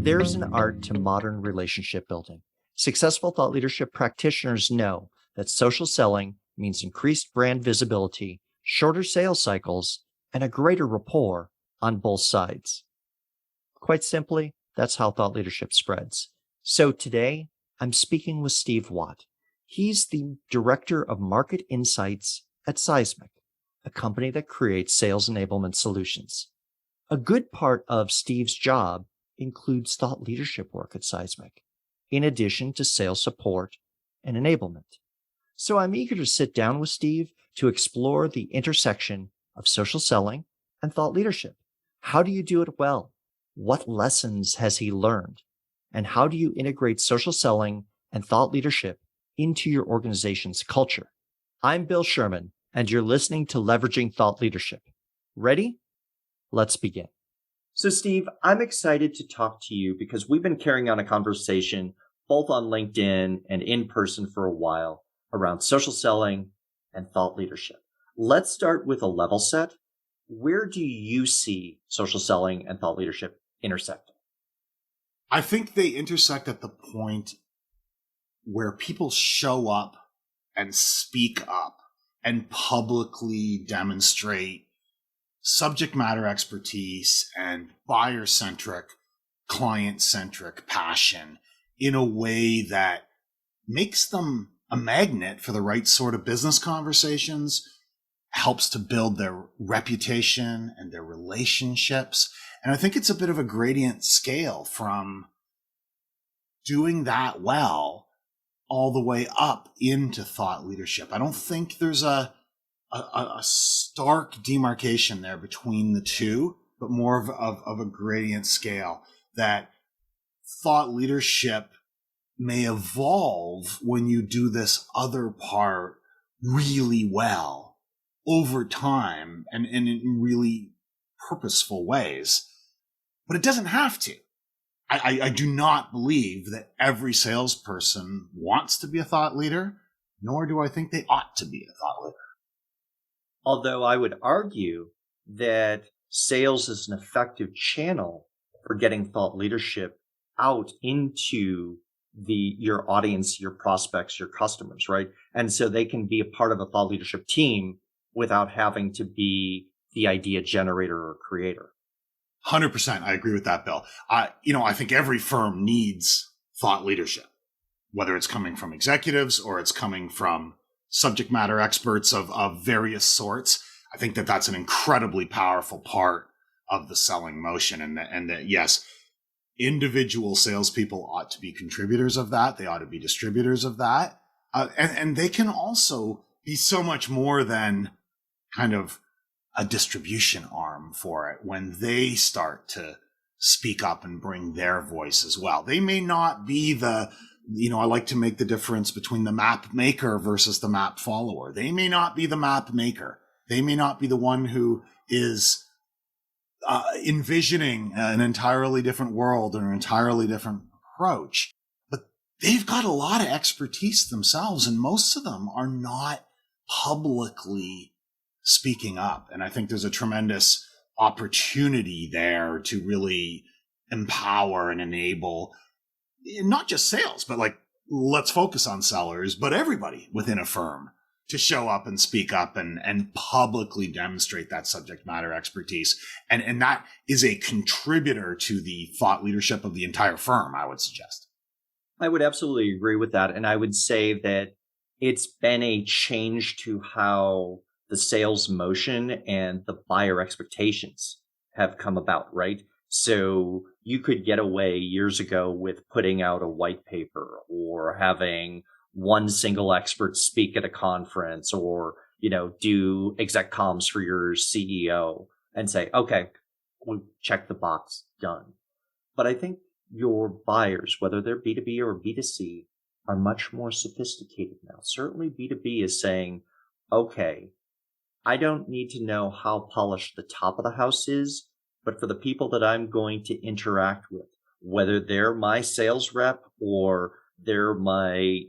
There's an art to modern relationship building. Successful thought leadership practitioners know that social selling means increased brand visibility, shorter sales cycles, and a greater rapport on both sides. Quite simply, that's how thought leadership spreads. So today, I'm speaking with Steve Watt. He's the Director of Market Insights at Seismic, a company that creates sales enablement solutions. A good part of Steve's job includes thought leadership work at Seismic, in addition to sales support and enablement. So I'm eager to sit down with Steve to explore the intersection of social selling and thought leadership. How do you do it well? What lessons has he learned? And how do you integrate social selling and thought leadership into your organization's culture? I'm Bill Sherman, and you're listening to Leveraging Thought Leadership. Ready? Let's begin. So, Steve, I'm excited to talk to you because we've been carrying on a conversation both on LinkedIn and in person for a while around social selling and thought leadership. Let's start with a level set. Where do you see social selling and thought leadership intersecting? I think they intersect at the point where people show up and speak up and publicly demonstrate subject matter expertise and buyer-centric, client-centric passion in a way that makes them a magnet for the right sort of business conversations, helps to build their reputation and their relationships. And I think it's a bit of a gradient scale from doing that well all the way up into thought leadership. I don't think there's a stark demarcation there between the two, but more of a gradient scale that thought leadership may evolve when you do this other part really well over time and in really purposeful ways. But it doesn't have to. I do not believe that every salesperson wants to be a thought leader, nor do I think they ought to be a thought leader. Although I would argue that sales is an effective channel for getting thought leadership out into your audience, your prospects, your customers, right? And so they can be a part of a thought leadership team without having to be the idea generator or creator. 100%. I agree with that, Bill. I think every firm needs thought leadership, whether it's coming from executives or it's coming from subject matter experts of various sorts. I think that that's an incredibly powerful part of the selling motion, and that yes, individual salespeople ought to be contributors of that. They ought to be distributors of that, and they can also be so much more than kind of a distribution arm for it when they start to speak up and bring their voice as well. They may not be I like to make the difference between the map maker versus the map follower. They may not be the map maker. They may not be the one who is envisioning an entirely different world or an entirely different approach, but they've got a lot of expertise themselves, and most of them are not publicly speaking up. And I think there's a tremendous opportunity there to really empower and enable not just sales, but let's focus on sellers, but everybody within a firm to show up and speak up and publicly demonstrate that subject matter expertise. And that is a contributor to the thought leadership of the entire firm, I would suggest. I would absolutely agree with that. And I would say that it's been a change to how the sales motion and the buyer expectations have come about, right? So you could get away years ago with putting out a white paper or having one single expert speak at a conference or, do exec comms for your CEO and say, okay, we check the box, done. But I think your buyers, whether they're B2B or B2C, are much more sophisticated now. Certainly B2B is saying, okay, I don't need to know how polished the top of the house is, but for the people that I'm going to interact with, whether they're my sales rep or they're my,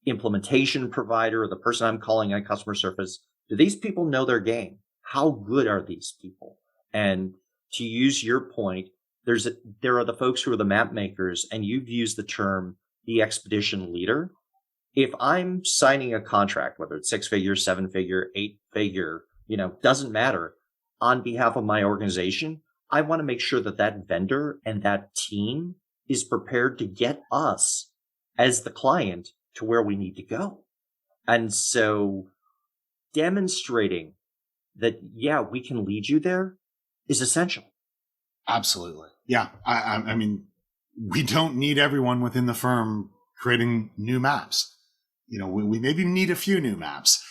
implementation provider or the person I'm calling on customer service, do these people know their game? How good are these people? And to use your point, there are the folks who are the map makers, and you've used the term the expedition leader. If I'm signing a contract, whether it's 6-figure, 7-figure, 8-figure, doesn't matter, on behalf of my organization, I want to make sure that that vendor and that team is prepared to get us as the client to where we need to go. And so demonstrating that, yeah, we can lead you there is essential. Absolutely. Yeah. I mean, we don't need everyone within the firm creating new maps. We maybe need a few new maps,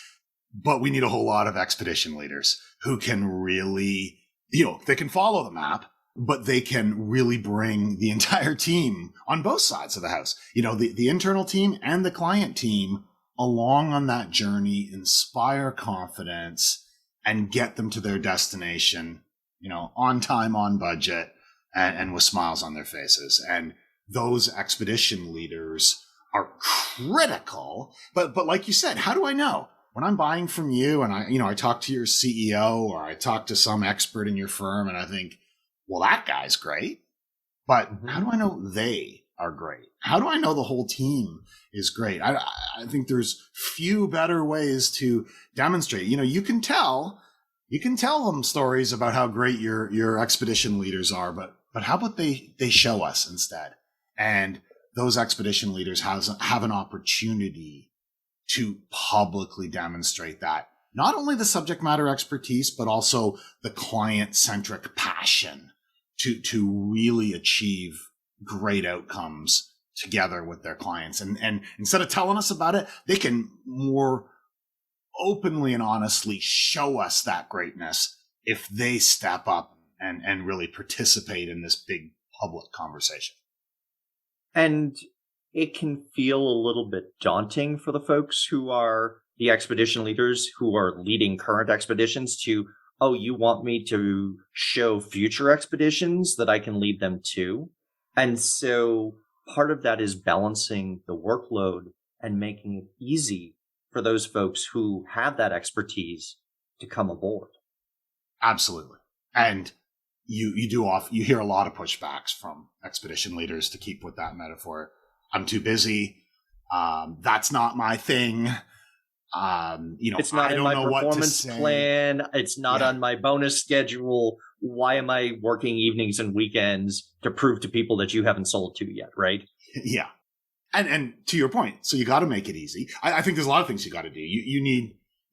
but we need a whole lot of expedition leaders who can really, they can follow the map, but they can really bring the entire team on both sides of the house, the internal team and the client team along on that journey, inspire confidence, and get them to their destination, on time, on budget, and with smiles on their faces. And those expedition leaders are critical. But like you said, how do I know? When I'm buying from you and I talk to your CEO or I talk to some expert in your firm and I think, well, that guy's great. But how do I know they are great? How do I know the whole team is great? I think there's few better ways to demonstrate. You can tell them stories about how great your expedition leaders are, but how about they show us instead? And those expedition leaders have an opportunity to publicly demonstrate that not only the subject matter expertise, but also the client-centric passion to really achieve great outcomes together with their clients. And instead of telling us about it, they can more openly and honestly show us that greatness if they step up and really participate in this big public conversation. And it can feel a little bit daunting for the folks who are the expedition leaders who are leading current expeditions to, oh, you want me to show future expeditions that I can lead them to? And so part of that is balancing the workload and making it easy for those folks who have that expertise to come aboard. Absolutely. And you hear a lot of pushbacks from expedition leaders, to keep with that metaphor. I'm too busy. That's not my thing. It's not in my performance plan. It's not on my bonus schedule. Why am I working evenings and weekends to prove to people that you haven't sold to yet? Right. Yeah. And to your point, so you got to make it easy. I think there's a lot of things you got to do. You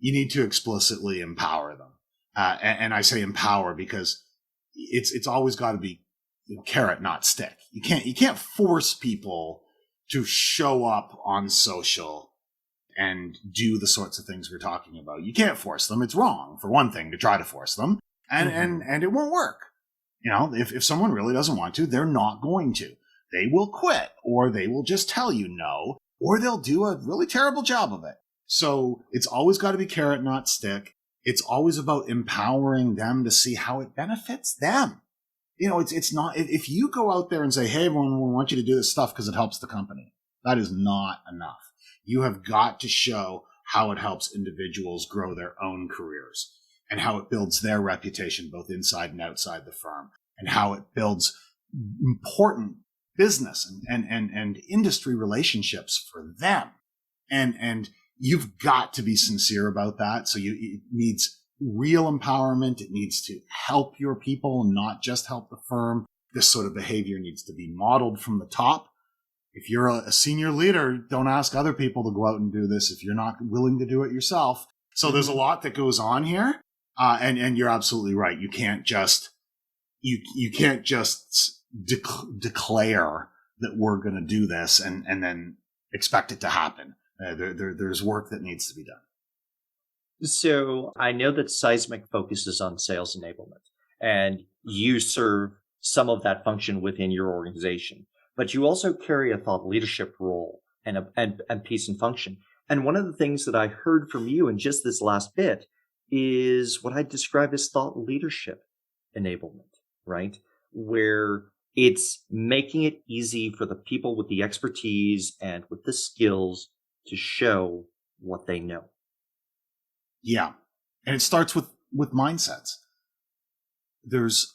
need to explicitly empower them. And I say empower because it's always got to be carrot, not stick. You can't force people to show up on social and do the sorts of things we're talking about. You can't force them. It's wrong, for one thing, to try to force them, and it won't work. If someone really doesn't want to, they're not going to. They will quit, or they will just tell you no, or they'll do a really terrible job of it. So it's always got to be carrot, not stick. It's always about empowering them to see how it benefits them. It's not, if you go out there and say, hey, everyone, we want you to do this stuff because it helps the company, that is not enough. You have got to show how it helps individuals grow their own careers and how it builds their reputation both inside and outside the firm, and how it builds important business and industry relationships for them. And you've got to be sincere about that. So it needs real empowerment. It needs to help your people, not just help the firm. This sort of behavior needs to be modeled from the top. If you're a senior leader, don't ask other people to go out and do this if you're not willing to do it yourself. So there's a lot that goes on here. And you're absolutely right. You can't just, declare that we're going to do this and then expect it to happen. There's work that needs to be done. So I know that Seismic focuses on sales enablement, and you serve some of that function within your organization, but you also carry a thought leadership role and piece and function. And one of the things that I heard from you in just this last bit is what I describe as thought leadership enablement, right? Where it's making it easy for the people with the expertise and with the skills to show what they know. Yeah. And it starts with mindsets. There's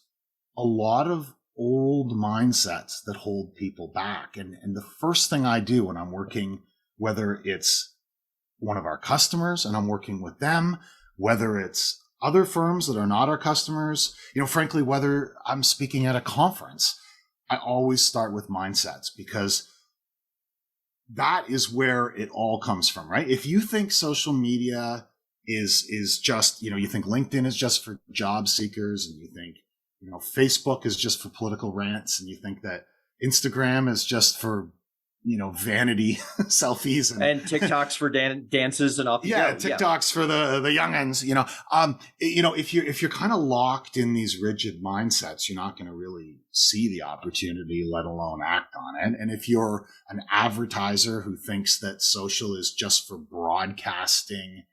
a lot of old mindsets that hold people back. And the first thing I do when I'm working, whether it's one of our customers and I'm working with them, whether it's other firms that are not our customers, frankly, whether I'm speaking at a conference, I always start with mindsets, because that is where it all comes from, right? If you think social media is just, you think LinkedIn is just for job seekers, and you think, Facebook is just for political rants, and you think that Instagram is just for, vanity selfies and TikToks for dances and off you go. TikToks for the youngins, if you're kind of locked in these rigid mindsets, you're not going to really see the opportunity, let alone act on it. And if you're an advertiser who thinks that social is just for broadcasting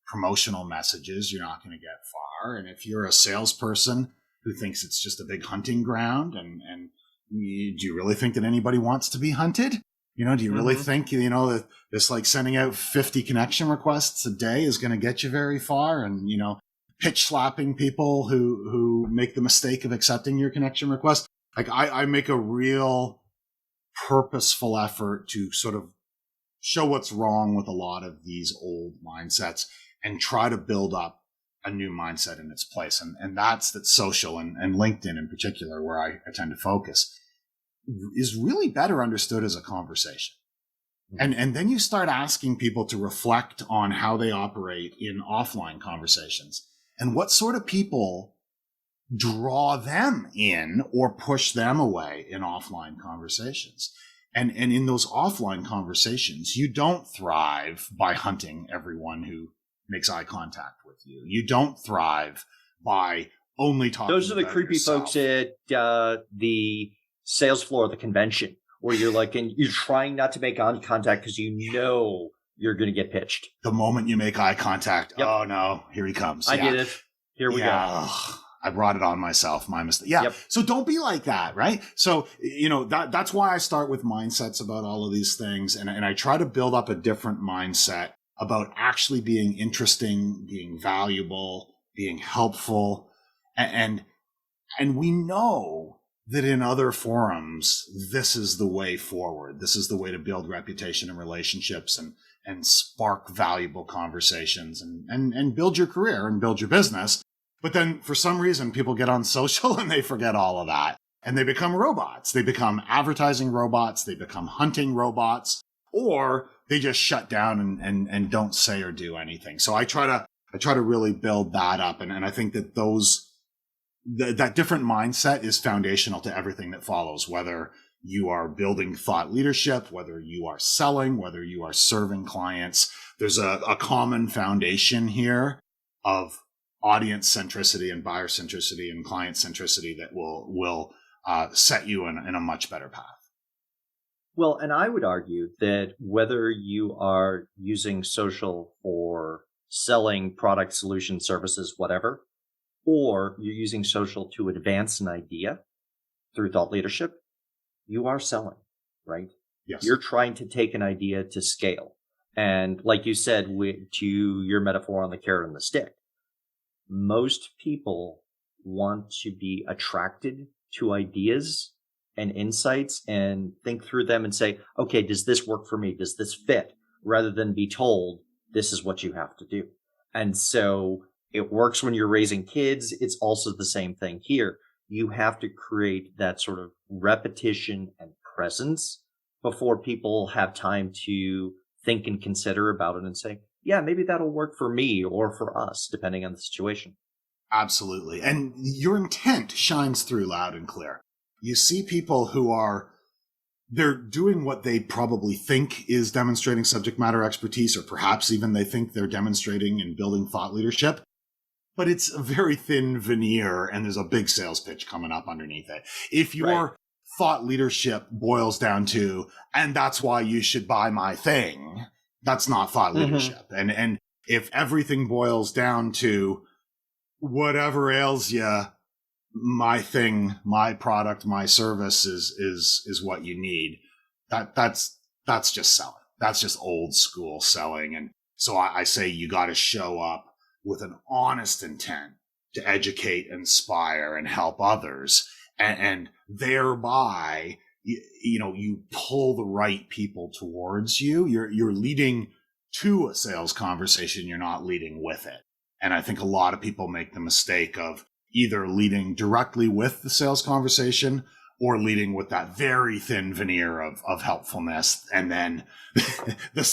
promotional messages, you're not going to get far. And if you're a salesperson who thinks it's just a big hunting ground, and do you really think that anybody wants to be hunted? Do you really think, that this like sending out 50 connection requests a day is going to get you very far? And, pitch slapping people who make the mistake of accepting your connection request. Like I make a real purposeful effort to sort of show what's wrong with a lot of these old mindsets and try to build up a new mindset in its place. And that's that social and LinkedIn in particular, where I tend to focus, is really better understood as a conversation. And then you start asking people to reflect on how they operate in offline conversations and what sort of people draw them in or push them away in offline conversations. And in those offline conversations, you don't thrive by hunting everyone who makes eye contact with you. You don't thrive by only talking Those are the about creepy yourself. folks at the sales floor of the convention, where you're like, and you're trying not to make eye contact because you're going to get pitched. The moment you make eye contact, Yep. Oh no, here he comes. I get it. Here we go. I brought it on myself. My mistake. Yeah. Yep. So don't be like that, right? So, that's why I start with mindsets about all of these things. And I try to build up a different mindset about actually being interesting, being valuable, being helpful. And we know that in other forums, this is the way forward. This is the way to build reputation and relationships and spark valuable conversations and build your career and build your business. But then for some reason, people get on social and they forget all of that. And they become robots. They become advertising robots. They become hunting robots, or they just shut down and don't say or do anything. So I try to really build that up. And I think that that different mindset is foundational to everything that follows, whether you are building thought leadership, whether you are selling, whether you are serving clients. There's a common foundation here of audience centricity and buyer centricity and client centricity that will set you in a much better path. Well, and I would argue that whether you are using social for selling products, solutions, services, whatever, or you're using social to advance an idea through thought leadership, you are selling, right? Yes. You're trying to take an idea to scale. And like you said, to your metaphor on the carrot and the stick, most people want to be attracted to ideas and insights and think through them and say, okay, does this work for me? Does this fit? Rather than be told, this is what you have to do. And so it works when you're raising kids. It's also the same thing here. You have to create that sort of repetition and presence before people have time to think and consider about it and say, yeah, maybe that'll work for me or for us, depending on the situation. Absolutely. And your intent shines through loud and clear. You see people who they're doing what they probably think is demonstrating subject matter expertise, or perhaps even they think they're demonstrating and building thought leadership. But it's a very thin veneer, and there's a big sales pitch coming up underneath it. If your thought leadership boils down to, and that's why you should buy my thing, that's not thought leadership. And if everything boils down to whatever ails you, my thing, my product, my service is what you need, that's just selling. That's just old school selling. And so I say you got to show up with an honest intent to educate, inspire, and help others. and thereby, you pull the right people towards you. You're leading to a sales conversation. You're not leading with it. And I think a lot of people make the mistake of either leading directly with the sales conversation or leading with that very thin veneer of helpfulness. And then the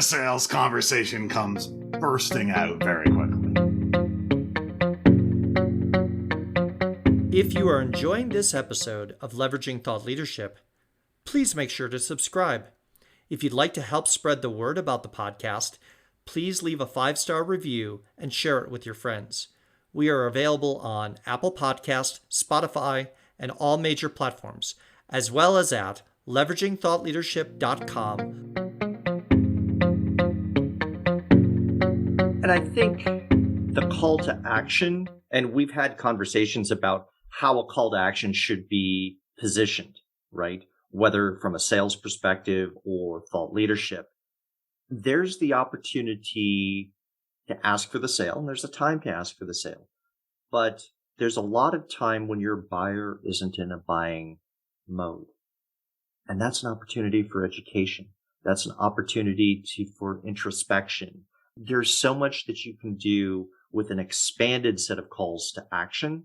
sales conversation comes bursting out very quickly. If you are enjoying this episode of Leveraging Thought Leadership, please make sure to subscribe. If you'd like to help spread the word about the podcast, please leave a 5-star review and share it with your friends. We are available on Apple Podcast, Spotify, and all major platforms, as well as at leveragingthoughtleadership.com. And I think the call to action, and we've had conversations about how a call to action should be positioned, right? Whether from a sales perspective or thought leadership. There's the opportunity to ask for the sale, and there's a time to ask for the sale. But there's a lot of time when your buyer isn't in a buying mode. And that's an opportunity for education. That's an opportunity for introspection. There's so much that you can do with an expanded set of calls to action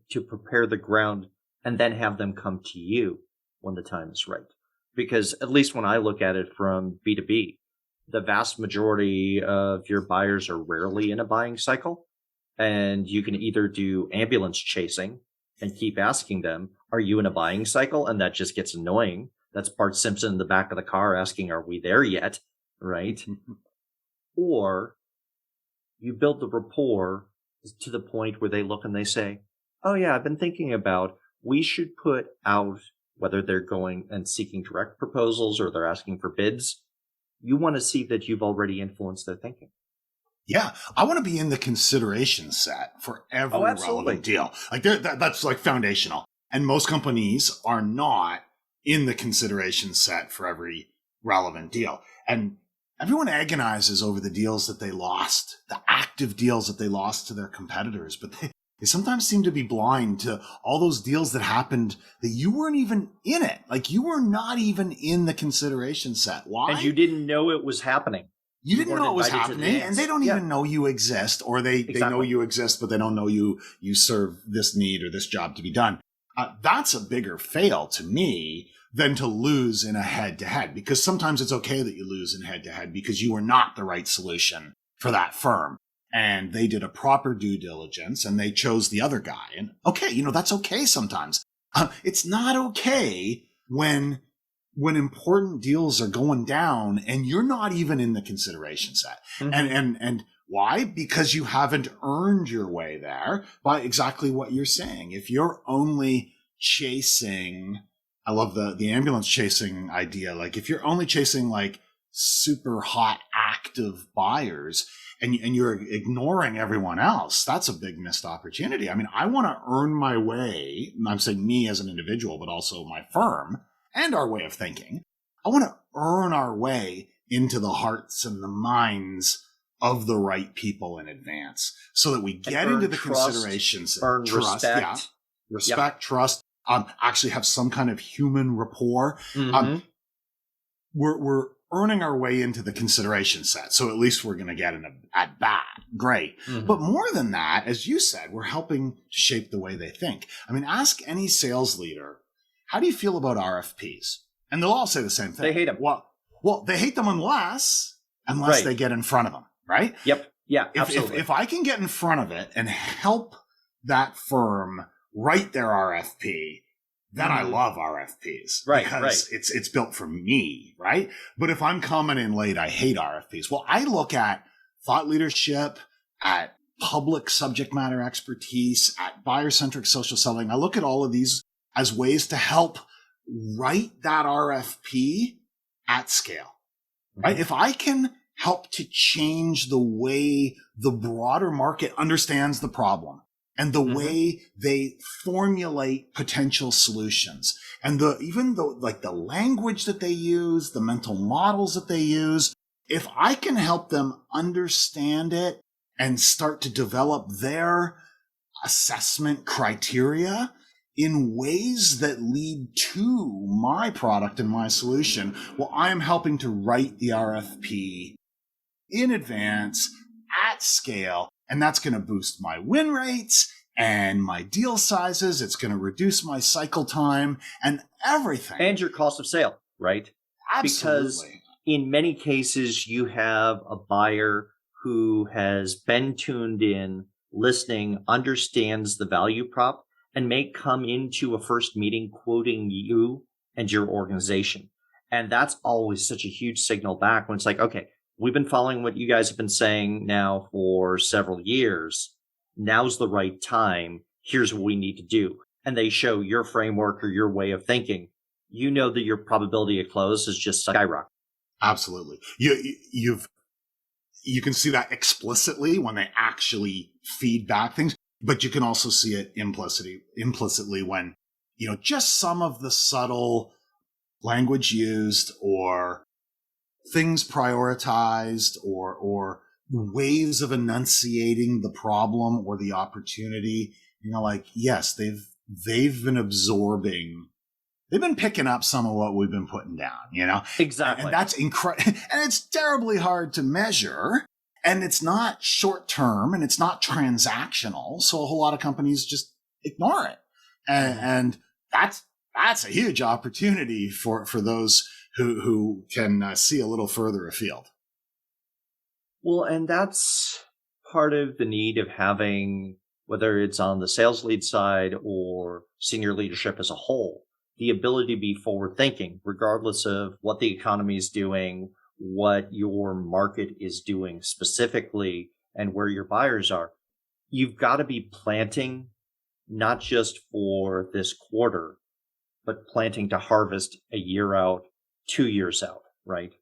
to prepare the ground and then have them come to you when the time is right. Because at least when I look at it from B2B, the vast majority of your buyers are rarely in a buying cycle. And you can either do ambulance chasing and keep asking them, are you in a buying cycle? And that just gets annoying. That's Bart Simpson in the back of the car asking, are we there yet? Right? Or you build the rapport to the point where they look and they say, oh yeah, I've been thinking about, we should put out, whether they're going and seeking direct proposals or they're asking for bids. You want to see that you've already influenced their thinking. Yeah, I want to be in the consideration set for every relevant deal. Like that's like foundational. And most companies are not in the consideration set for every relevant deal. And everyone agonizes over the deals that they lost, the active deals that they lost to their competitors, but they sometimes seem to be blind to all those deals that happened that you weren't even in it. Like you were not even in the consideration set. Why? And you didn't know it was happening. You didn't know it was happening, and they don't even know you exist, or they know you exist, but they don't know you serve this need or this job to be done. That's a bigger fail to me than to lose in a head-to-head, because sometimes it's okay that you lose in head-to-head because you were not the right solution for that firm. And they did a proper due diligence, and they chose the other guy. And okay, that's okay sometimes. It's not okay when important deals are going down and you're not even in the consideration set. Mm-hmm. And why? Because you haven't earned your way there by exactly what you're saying. If you're only chasing, I love the ambulance chasing idea. Like if you're only chasing like super hot active buyers and you're ignoring everyone else, that's a big missed opportunity. I mean, I want to earn my way. I'm saying me as an individual, but also my firm and our way of thinking. I want to earn our way into the hearts and the minds of the right people in advance so that we get into the considerations. Earn trust, respect. Respect, trust, actually have some kind of human rapport. Mm-hmm. We're earning our way into the consideration set. So at least we're going to get an at bat. Great. Mm-hmm. But more than that, as you said, we're helping to shape the way they think. I mean, ask any sales leader, how do you feel about RFPs? And they'll all say the same thing. They hate them. Well, they hate them unless right. They get in front of them, right? Yep. Yeah, absolutely. If I can get in front of it and help that firm write their RFP, then I love RFPs. Right, because it's built for me, right? But if I'm coming in late, I hate RFPs. Well, I look at thought leadership, at public subject matter expertise, at buyer-centric social selling. I look at all of these as ways to help write that RFP at scale, right? Mm-hmm. If I can help to change the way the broader market understands the problem and the way they formulate potential solutions and even the language that they use, the mental models that they use, if I can help them understand it and start to develop their assessment criteria, in ways that lead to my product and my solution. Well, I am helping to write the RFP in advance at scale, and that's going to boost my win rates and my deal sizes. It's going to reduce my cycle time and everything. And your cost of sale, right? Absolutely. Because in many cases, you have a buyer who has been tuned in, listening, understands the value prop, and may come into a first meeting quoting you and your organization. And that's always such a huge signal back when it's like, okay, we've been following what you guys have been saying now for several years. Now's the right time. Here's what we need to do. And they show your framework or your way of thinking. You know that your probability of close is just skyrocket. Absolutely. You can see that explicitly when they actually feed back things, but you can also see it implicitly when, just some of the subtle language used or things prioritized or ways of enunciating the problem or the opportunity, yes, they've been absorbing. They've been picking up some of what we've been putting down, Exactly. And that's incredible. And it's terribly hard to measure. And it's not short term and it's not transactional. So a whole lot of companies just ignore it. And that's a huge opportunity for those who can see a little further afield. Well, and that's part of the need of having, whether it's on the sales lead side or senior leadership as a whole, the ability to be forward thinking, regardless of what the economy is doing, what your market is doing specifically, and where your buyers are. You've got to be planting not just for this quarter, but planting to harvest a year out, 2 years out, right?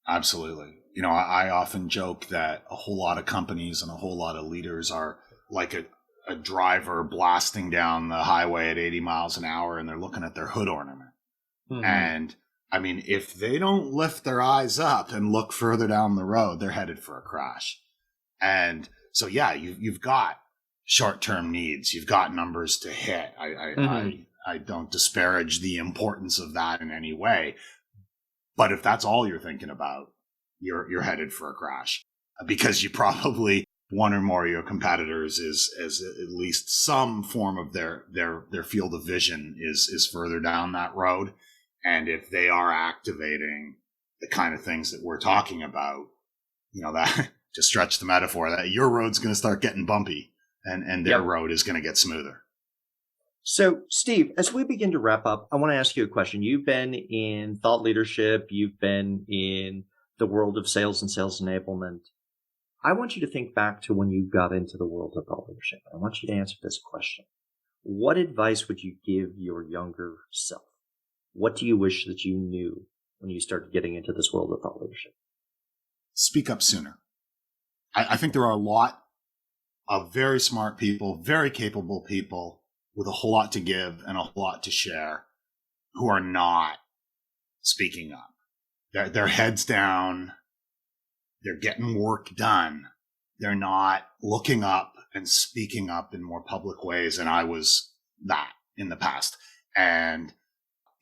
Absolutely. I often joke that a whole lot of companies and a whole lot of leaders are like a driver blasting down the highway at 80 miles an hour and they're looking at their hood ornament. Mm-hmm. And I mean, if they don't lift their eyes up and look further down the road, they're headed for a crash. And so, yeah, you've got short-term needs. You've got numbers to hit. I don't disparage the importance of that in any way. But if that's all you're thinking about, you're headed for a crash because you probably one or more of your competitors is at least some form of their field of vision is further down that road. And if they are activating the kind of things that we're talking about, that to stretch the metaphor, that your road's going to start getting bumpy and their road is going to get smoother. So, Steve, as we begin to wrap up, I want to ask you a question. You've been in thought leadership. You've been in the world of sales and sales enablement. I want you to think back to when you got into the world of thought leadership. I want you to answer this question. What advice would you give your younger self? What do you wish that you knew when you started getting into this world of thought leadership? Speak up sooner. I think there are a lot of very smart people, very capable people with a whole lot to give and a whole lot to share who are not speaking up. Their heads down. They're getting work done. They're not looking up and speaking up in more public ways. And I was that in the past. And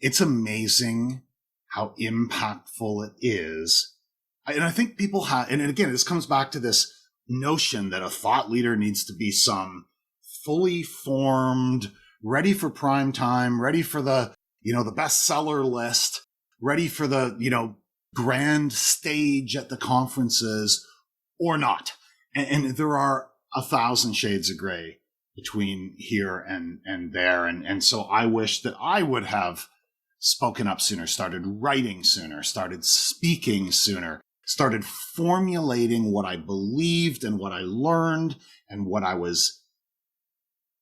it's amazing how impactful it is. And I think people have, and again, this comes back to this notion that a thought leader needs to be some fully formed, ready for prime time, ready for the bestseller list, ready for the, grand stage at the conferences or not. And there are 1,000 shades of gray between here and there. And so I wish that I would have spoken up sooner, started writing sooner, started speaking sooner, started formulating what I believed and what I learned and what I was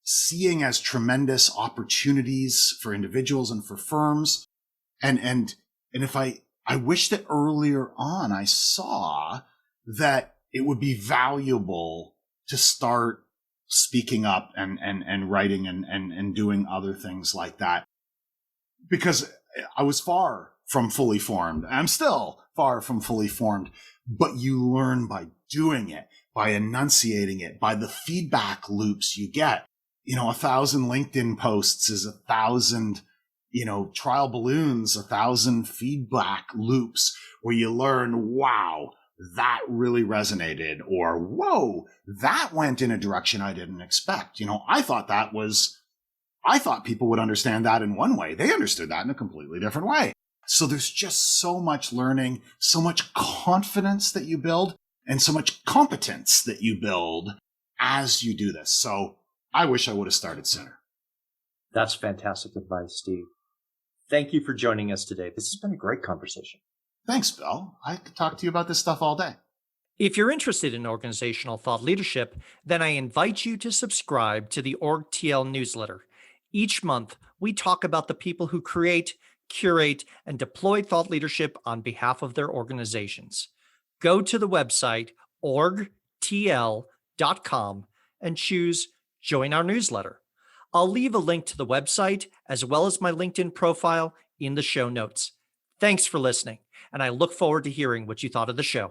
seeing as tremendous opportunities for individuals and for firms. And if I wish that earlier on I saw that it would be valuable to start speaking up and writing and doing other things like that, because I was far from fully formed. I'm still far from fully formed, but you learn by doing it, by enunciating it, by the feedback loops you get. 1,000 LinkedIn posts is 1,000, trial balloons, 1,000 feedback loops where you learn, wow, that really resonated, or whoa, that went in a direction I didn't expect. I thought people would understand that in one way. They understood that in a completely different way. So there's just so much learning, so much confidence that you build, and so much competence that you build as you do this. So I wish I would have started sooner. That's fantastic advice, Steve. Thank you for joining us today. This has been a great conversation. Thanks, Bill. I could talk to you about this stuff all day. If you're interested in organizational thought leadership, then I invite you to subscribe to the OrgTL newsletter. Each month, we talk about the people who create, curate, and deploy thought leadership on behalf of their organizations. Go to the website orgtl.com and choose Join Our Newsletter. I'll leave a link to the website as well as my LinkedIn profile in the show notes. Thanks for listening, and I look forward to hearing what you thought of the show.